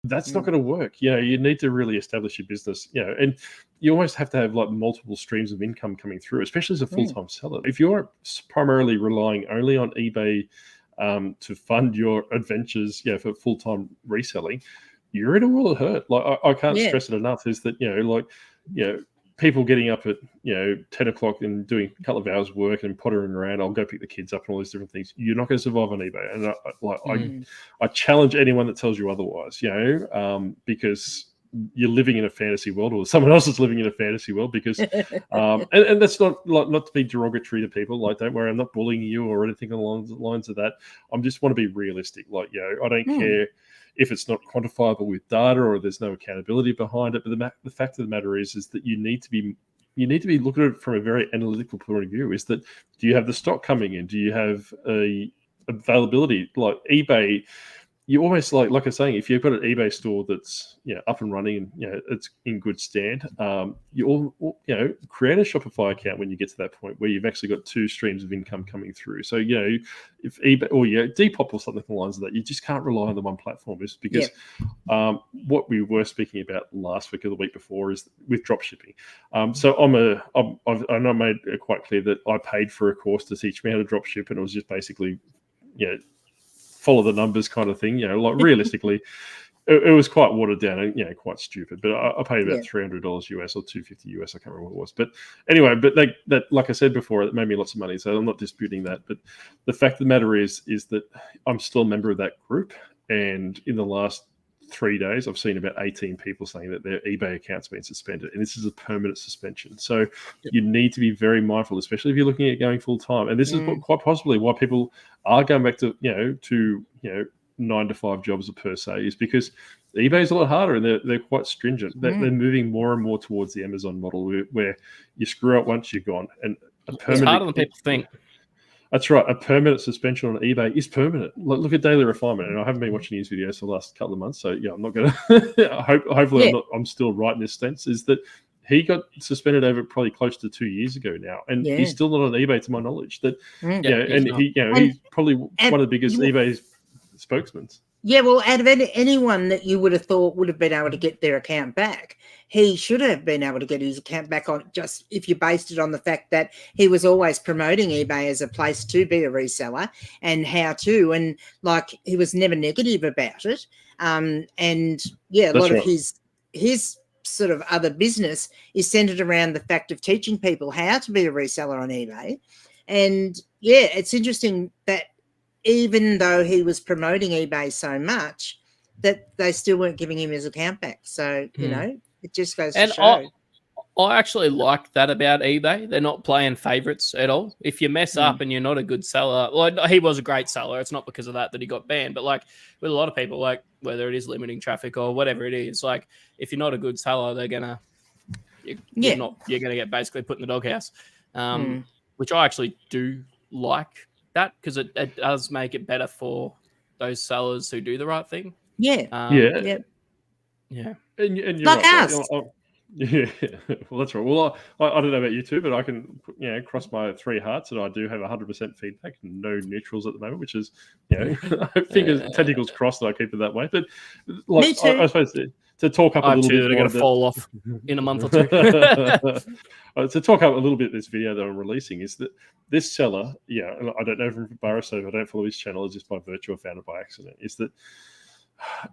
That's not going to work. You need to really establish your business, and you almost have to have like multiple streams of income coming through, especially as a full-time seller. If you're primarily relying only on eBay to fund your adventures, for full-time reselling, you're in a world of hurt. Like I can't stress it enough, is that, people getting up at 10 o'clock and doing a couple of hours work and pottering around, I'll go pick the kids up and all these different things. You're not going to survive on eBay. And I challenge anyone that tells you otherwise, because you're living in a fantasy world, or someone else is living in a fantasy world, because and that's not to be derogatory to people. Like, don't worry, I'm not bullying you or anything along the lines of that. I just want to be realistic. Like, I don't care if it's not quantifiable with data or there's no accountability behind it. But the fact of the matter is that you need to be looking at it from a very analytical point of view. Is that, do you have the stock coming in? Do you have a availability? Like eBay, you almost like I was saying, if you've got an eBay store that's up and running and it's in good stand, you create a Shopify account when you get to that point where you've actually got two streams of income coming through. So if eBay or Depop or something along the lines of that, you just can't rely on the one platform. Is because what we were speaking about last week or the week before is with drop shipping. So I made it quite clear that I paid for a course to teach me how to drop ship, and it was just basically follow the numbers kind of thing. Like realistically, it was quite watered down and quite stupid. But I paid about $300 US or $250 US. I can't remember what it was. But anyway, that like I said before, it made me lots of money. So I'm not disputing that. But the fact of the matter is that I'm still a member of that group. And in the last 3 days, I've seen about 18 people saying that their eBay account's been suspended, and this is a permanent suspension. So you need to be very mindful, especially if you're looking at going full time. And this is quite possibly why people are going back to 9 to 5 jobs per se, is because eBay is a lot harder and they're quite stringent. They're moving more and more towards the Amazon model where you screw up once, you're gone. And it's harder than people think. That's right. A permanent suspension on eBay is permanent. Look at Daily Refinement, and I haven't been watching his videos for the last couple of months, so I'm not going to. Hopefully, I'm still right in this sense. Is that he got suspended over probably close to 2 years ago now, and he's still not on eBay to my knowledge. He's probably one of the biggest eBay spokesmen. Yeah, well, out of anyone that you would have thought would have been able to get their account back, he should have been able to get his account back on, just if you based it on the fact that he was always promoting eBay as a place to be a reseller and how to, and like he was never negative about it. A lot of his sort of other business is centered around the fact of teaching people how to be a reseller on eBay. And it's interesting that even though he was promoting eBay so much, that they still weren't giving him his account back. So, it just goes to show. I actually like that about eBay. They're not playing favorites at all. If you mess up and you're not a good seller, well, he was a great seller. It's not because of that he got banned. But like with a lot of people, like whether it is limiting traffic or whatever it is, like if you're not a good seller, they're gonna you're gonna get basically put in the doghouse. Which I actually do like that, because it does make it better for those sellers who do the right thing. And you're like right, us. Well, that's right. Well, I don't know about you two, but I can cross my 3 hearts that I do have 100% feedback, no neutrals at the moment, which is tentacles crossed that I keep it that way. But like, Me too. I suppose to talk up a little bit, they're going to fall off in a month or two. To talk up a little bit this video that I'm releasing is that this seller, I don't know from Barrow, I don't follow his channel, it's just by virtue, I found it by accident, is that,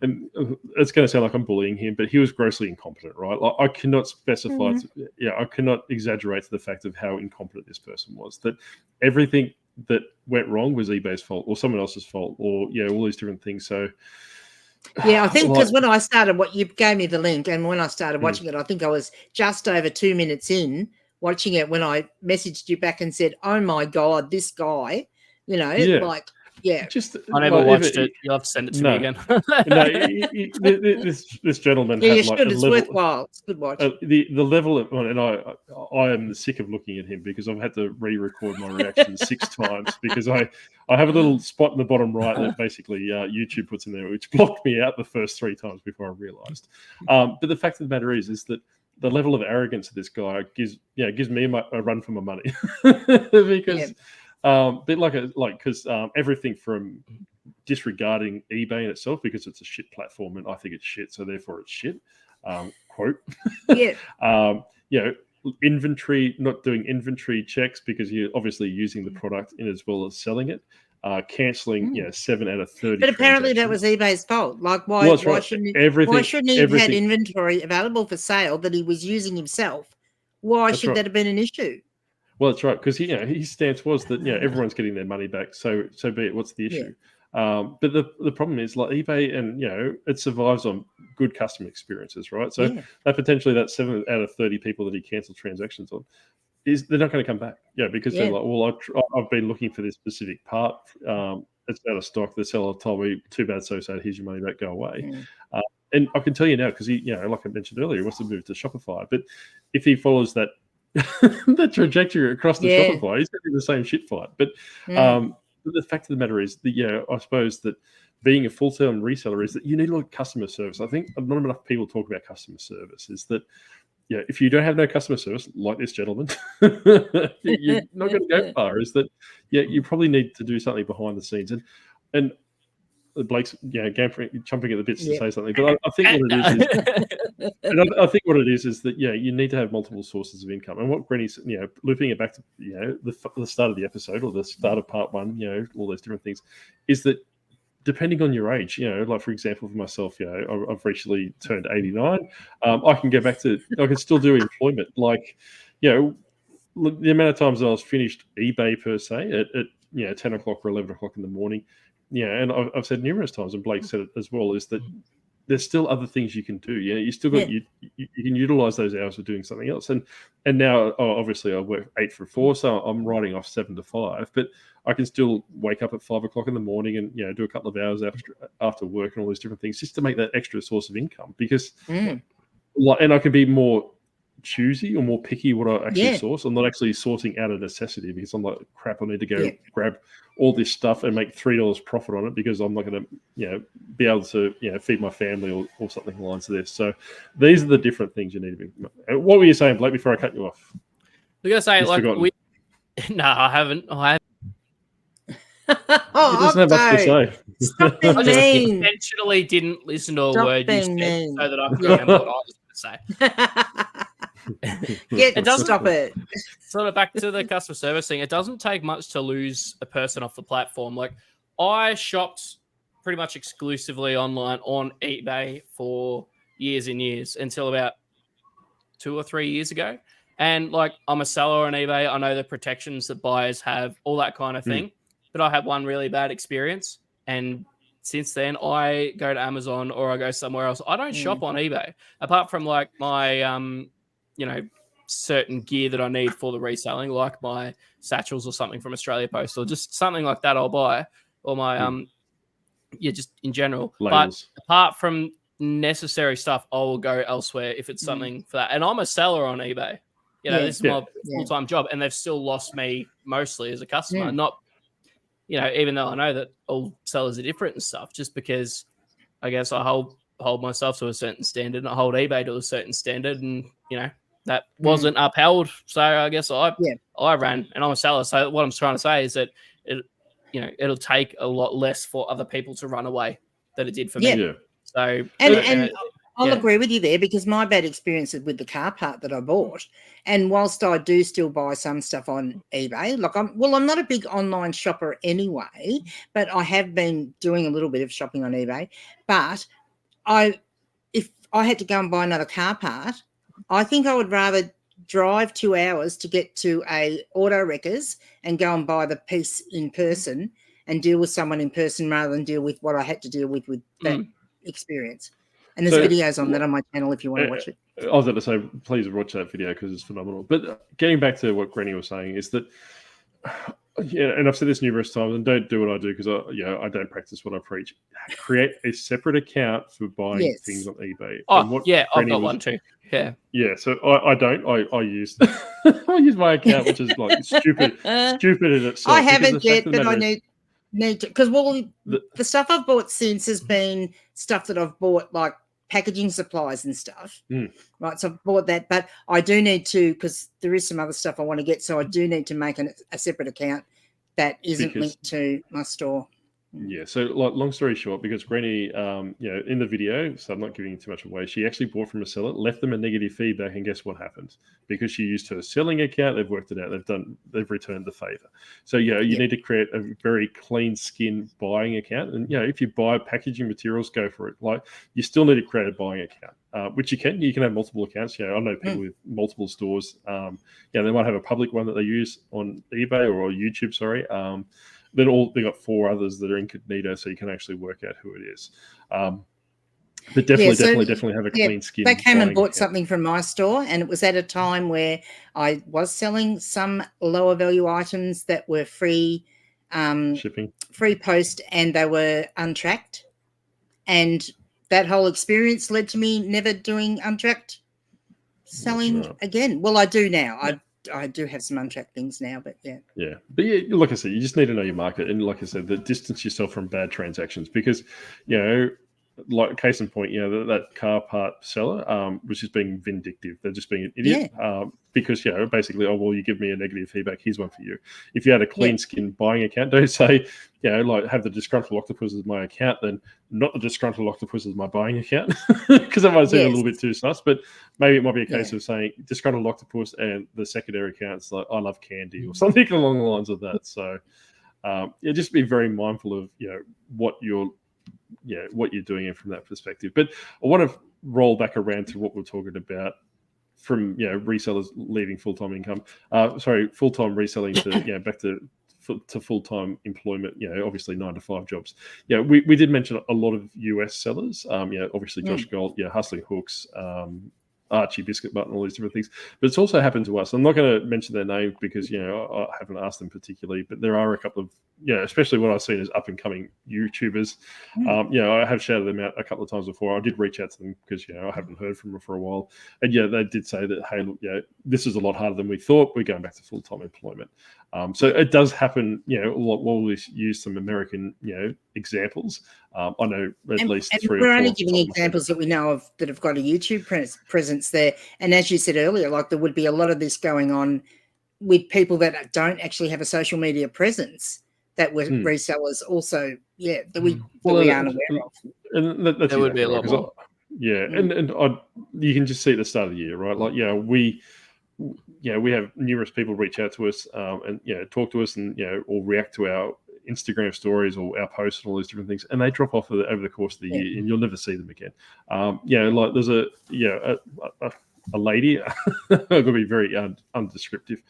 and it's going to sound like I'm bullying him, but he was grossly incompetent, right? Like, I cannot specify, I cannot exaggerate to the fact of how incompetent this person was, that everything that went wrong was eBay's fault or someone else's fault, or, all these different things. So, I think because when I started, you gave me the link, and when I started watching it, I think I was just over 2 minutes in watching it when I messaged you back and said, "Oh my God, this guy," Just I never watched it. You'll have to send it to me again. This gentleman. You should. It's worthwhile. It's a good watch. The level of, and I am sick of looking at him because I've had to re-record my reactions 6 times because I have a little spot in the bottom right that basically YouTube puts in there, which blocked me out the first 3 times before I realised. But the fact of the matter is that the level of arrogance of this guy gives me a run for my money because. But because everything from disregarding eBay in itself because it's a shit platform and I think it's shit, so therefore it's shit. Quote. Yeah. Inventory, not doing inventory checks because you're obviously using the product in as well as selling it. Cancelling, 7 out of 30. But apparently that was eBay's fault. Like, why shouldn't he have had inventory available for sale that he was using himself? Why should that have been an issue? Well, that's right, because his stance was that everyone's getting their money back, so be it. What's the issue? But the problem is, like, eBay, and it survives on good customer experiences, right? So potentially that 7 out of 30 people that he cancelled transactions on, they're not going to come back, because they're like, well, I've been looking for this specific part. It's out of stock. The seller told me, too bad, so sad. Here's your money back. Go away. And I can tell you now, because he, like I mentioned earlier, he wants to move to Shopify. But if he follows that the trajectory across the Shopify, he's going to do the same shit fight. But the fact of the matter is that, I suppose that being a full-term reseller is that you need a lot of customer service. I think not enough people talk about customer service. Is that if you don't have no customer service, like this gentleman, you're not going to go far. Is that you probably need to do something behind the scenes. And Blake's chomping at the bits to say something, but I think what it is that you need to have multiple sources of income. And what Granny's looping it back to the start of the episode or the start of part one, all those different things, is that depending on your age, like for example for myself, I've recently turned 89. I can still do employment. Like, the amount of times I was finished eBay per se at 10 o'clock or 11 o'clock in the morning. And I've said numerous times, and Blake said it as well, is that there's still other things you can do. You still got you can utilize those hours for doing something else. And now, obviously, I work 8 to 4, so I'm writing off 7 to 5. But I can still wake up at 5 o'clock in the morning and do a couple of hours after work and all these different things just to make that extra source of income. Because, and I can be more choosy or more picky what I actually source. I'm not actually sourcing out of necessity because I'm like, crap, I need to go grab all this stuff and make $3 profit on it because I'm not going to be able to feed my family or something along lines of this. So these are the different things you need to be. What were you saying, Blake, before I cut you off? We're gonna say no, I haven't. He doesn't have much to say. Stop being I just mean. intentionally didn't listen to a Stop word you being said mean. so that I could remember what I was going to say. Stop it. Sort of back to the customer service thing. It doesn't take much to lose a person off the platform. Like, I shopped pretty much exclusively online on eBay for years and years until about 2 or 3 years ago. And like, I'm a seller on eBay. I know the protections that buyers have, all that kind of thing. But I had one really bad experience. And since then, I go to Amazon or I go somewhere else. I don't shop on eBay, apart from like my, certain gear that I need for the reselling, like my satchels or something from Australia Post, or just something like that I'll buy, or my, just in general. Labels. But apart from necessary stuff, I will go elsewhere if it's something for that. And I'm a seller on eBay. This is my full-time job, and they've still lost me mostly as a customer. Not, even though I know that all sellers are different and stuff, just because I guess I hold myself to a certain standard and I hold eBay to a certain standard, and that wasn't upheld. So I guess I ran, and I'm a seller. So what I'm trying to say is that it'll take a lot less for other people to run away than it did for me. Yeah. So and I'll agree with you there, because my bad experience is with the car part that I bought. And whilst I do still buy some stuff on eBay, like I'm not a big online shopper anyway, but I have been doing a little bit of shopping on eBay. But if I had to go and buy another car part, I think I would rather drive 2 hours to get to a auto wreckers and go and buy the piece in person and deal with someone in person rather than deal with what I had to deal with that experience. And there's videos on that on my channel if you want to watch it. I was going to say, please watch that video because it's phenomenal. But getting back to what Granny was saying is that, and I've said this numerous times, and don't do what I do because I don't practice what I preach. Create a separate account for buying things on eBay. I've got one too. Yeah. So I don't. I use I use my account, which is like stupid in itself. I haven't yet, but I need to, because the stuff I've bought since has been stuff that I've bought, like packaging supplies and stuff, right? So I've bought that, but I do need to, because there is some other stuff I want to get, so I do need to make a separate account that isn't linked to my store. Yeah, so like long story short, because Granny, in the video, so I'm not giving too much away, she actually bought from a seller, left them a negative feedback, and guess what happened? Because she used her selling account, they've worked it out, they've returned the favor. So you need to create a very clean skin buying account, and if you buy packaging materials, go for it. Like you still need to create a buying account, which you can have multiple accounts. I know people with multiple stores. They might have a public one that they use on eBay or YouTube. Sorry. Then they got 4 others that are incognito, so you can actually work out who it is. But definitely have a clean skin. They came and bought something from my store, and it was at a time where I was selling some lower value items that were free shipping, free post, and they were untracked. And that whole experience led to me never doing untracked selling again. Well, I do now. I do have some untracked things now, but yeah. But like I said, you just need to know your market, and like I said, distance yourself from bad transactions, because like case in point, that car part seller was just being vindictive. They're just being an idiot because basically, you give me a negative feedback, here's one for you. If you had a clean skin buying account, don't say like have the disgruntled octopus as my account, then not the disgruntled octopus as my buying account, because that might seem a little bit too sus. But maybe it might be a case of saying disgruntled octopus and the secondary accounts like I love candy or something along the lines of that. So just be very mindful of what you're doing from that perspective. But I want to roll back around to what we're talking about from resellers leaving full-time income. Full-time reselling to back to full-time employment. Obviously 9-to-5 jobs. We did mention a lot of US sellers. Obviously Josh Gold, Hustling Hooks, Archie Biscuit Button, all these different things. But it's also happened to us. I'm not going to mention their name because I haven't asked them particularly, but there are a couple of especially what I've seen as up and coming YouTubers. I have shouted them out a couple of times before. I did reach out to them because I haven't heard from them for a while, and they did say that, hey, look, this is a lot harder than we thought. We're going back to full-time employment. So it does happen. A lot. We'll use some American examples. I know at least 3 or 4. We're only giving examples that we know of that have got a YouTube presence there. And as you said earlier, like there would be a lot of this going on with people that don't actually have a social media presence that were resellers also, that we aren't aware of. And that's there would be a lot more. And you can just see at the start of the year, right? Like, we have numerous people reach out to us and talk to us and or react to our Instagram stories or our posts and all these different things, and they drop off over the course of the year, and you'll never see them again. Like there's a lady, I'm going to be very undescriptive.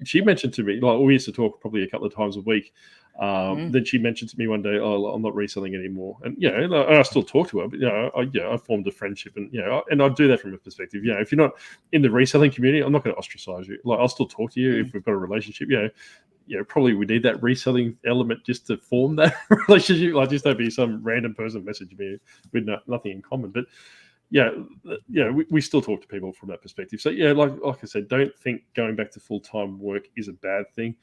She mentioned to me, like we used to talk probably a couple of times a week. Then she mentioned to me one day, "Oh, I'm not reselling anymore." And I still talk to her, but I formed a friendship, and and I do that from a perspective. If you're not in the reselling community, I'm not going to ostracize you. Like I'll still talk to you if we've got a relationship. Probably we need that reselling element just to form that relationship. Like just don't be some random person message me with nothing in common, but. We still talk to people from that perspective. So like I said, don't think going back to full-time work is a bad thing.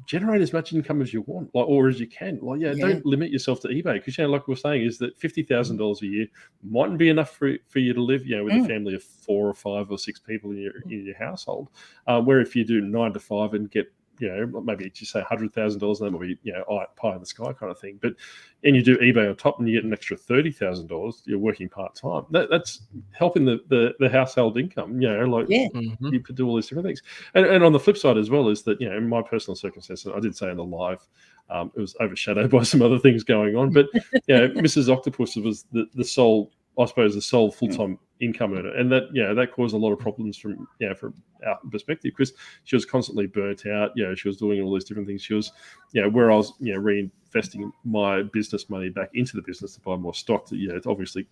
Generate as much income as you want, or as you can. Don't limit yourself to eBay, because like we were saying, is that $50,000 a year mightn't be enough for you to live, with a family of 4 or 5 or 6 people in your household. Where if you do 9 to 5 and get maybe just say $100,000, that might be pie in the sky kind of thing. And you do eBay on top, and you get an extra $30,000. You're working part time. That's helping the household income. You could do all these different things. And on the flip side as well is that in my personal circumstances, I did say in the live, it was overshadowed by some other things going on. But Mrs. Octopus was the sole full-time income earner, and that caused a lot of problems from our perspective, because she was constantly burnt out. She was doing all these different things. She was where I was reinvesting my business money back into the business to buy more stock to obviously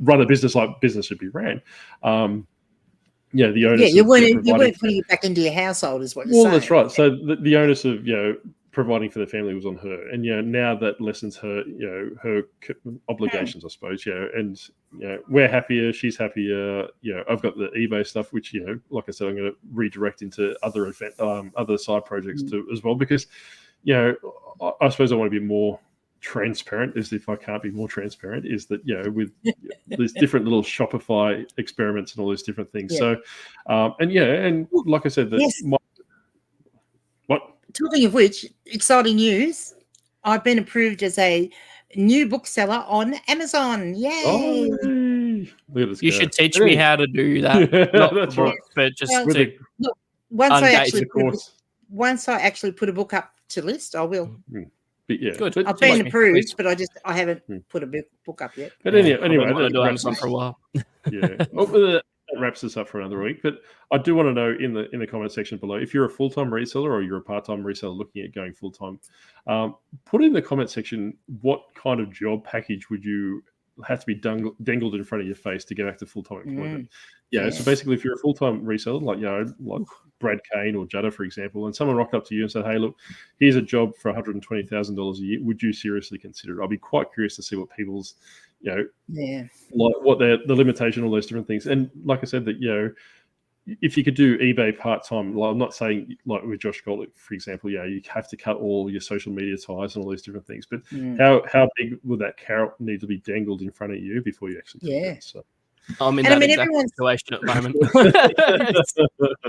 run a business like business should be ran. The onus you weren't putting it back into your household is what you're saying. Well, that's right. So the onus of providing for the family was on her, and now that lessens her her obligations, I suppose. And we're happier, she's happier. I've got the eBay stuff, which like I said, I'm going to redirect into other side projects too as well, because I suppose I want to be more transparent. As if I can't be more transparent, is that with these different little Shopify experiments and all these different things. So and like I said, that Talking of which, exciting news. I've been approved as a new bookseller on Amazon. Yay! Oh, look at this You guy. should teach me how to do that. Yeah, Not that's for right. books, but just Well, to Look, once I Ungate actually Of course. once I actually put a book up to list, I will. But yeah, Good. But, I've been Teach me, approved, please. but I haven't put a book up yet. but Yeah, anyway, I've been wanting that to do wraps Amazon us- for a while. Yeah. Well, that wraps us up for another week. But I do want to know in the comment section below, if you're a full-time reseller or you're a part-time reseller looking at going full-time, put in the comment section what kind of job package would you have to be dangled in front of your face to get back to full-time employment. Yeah. So basically, if you're a full-time reseller, like Brad Kane or Judder, for example, and someone rocked up to you and said, "Hey, look, here's a job for $120,000 a year. Would you seriously consider it?" I'll be quite curious to see what people's, like what the limitation, all those different things. And like I said, that if you could do eBay part-time, like I'm not saying like with Josh Golick, for example, you have to cut all your social media ties and all these different things. But how big would that carrot need to be dangled in front of you before you actually take it? So. I'm in And that I mean, exact situation at the moment.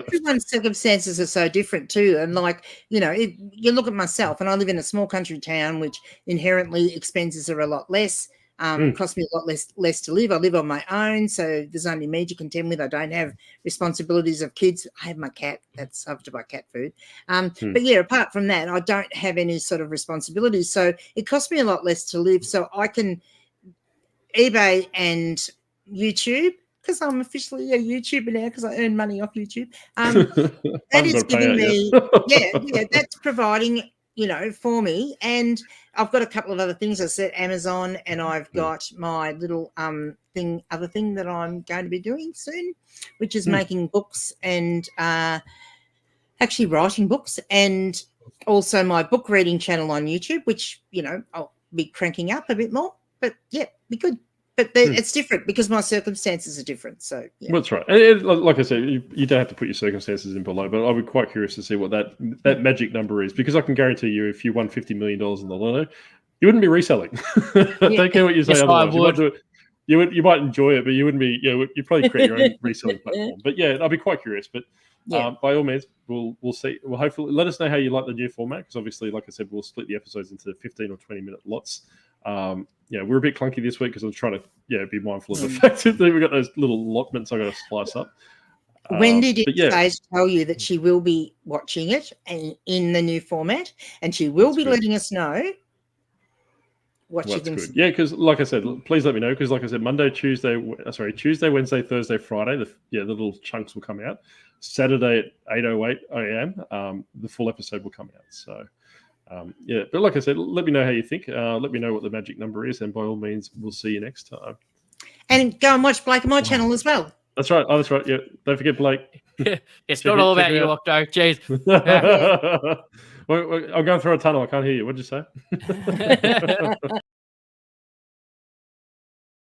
Everyone's circumstances are so different too. And like, if you look at myself, and I live in a small country town, which inherently expenses are a lot less. Cost me a lot less to live. I live on my own, so there's only me to contend with. I don't have responsibilities of kids. I have my cat. I have to buy cat food. But yeah, apart from that, I don't have any sort of responsibilities. So it costs me a lot less to live. So I can eBay and YouTube, because I'm officially a YouTuber now because I earn money off YouTube. That is giving me, that's providing, for me. And I've got a couple of other things. I said Amazon, and I've got my little other thing that I'm going to be doing soon, which is making books and actually writing books, and also my book reading channel on YouTube, which, I'll be cranking up a bit more. But yeah, be good. But it's different because my circumstances are different. So yeah. Well, that's right. And like I said, you don't have to put your circumstances in below, but I'll be quite curious to see what that magic number is, because I can guarantee you, if you won $50 million in the lotto, you wouldn't be reselling. I don't care what you say. Yes, otherwise, I would. You might enjoy it, but you wouldn't be. You'd probably create your own reselling platform. But yeah, I'll be quite curious. But by all means, we'll see. Well, hopefully, let us know how you like the new format, because obviously, like I said, we'll split the episodes into 15 or 20-minute lots. We're a bit clunky this week because I'm trying to be mindful of the fact that we've got those little allotments I got to splice up. When did Sage tell you that she will be watching it in the new format, and she will be letting us know what she thinks? Good. Yeah, because like I said, please let me know, because like I said, Tuesday, Wednesday, Thursday, Friday, the little chunks will come out. Saturday at 8:08 a.m. The full episode will come out. So. But like I said, let me know how you think. Let me know what the magic number is, and by all means, we'll see you next time. And go and watch Blake on my channel as well. That's right. Oh, that's right. Yeah, don't forget Blake. It's not all about you, Octo. Jeez. I'm going through a tunnel. I can't hear you. What did you say?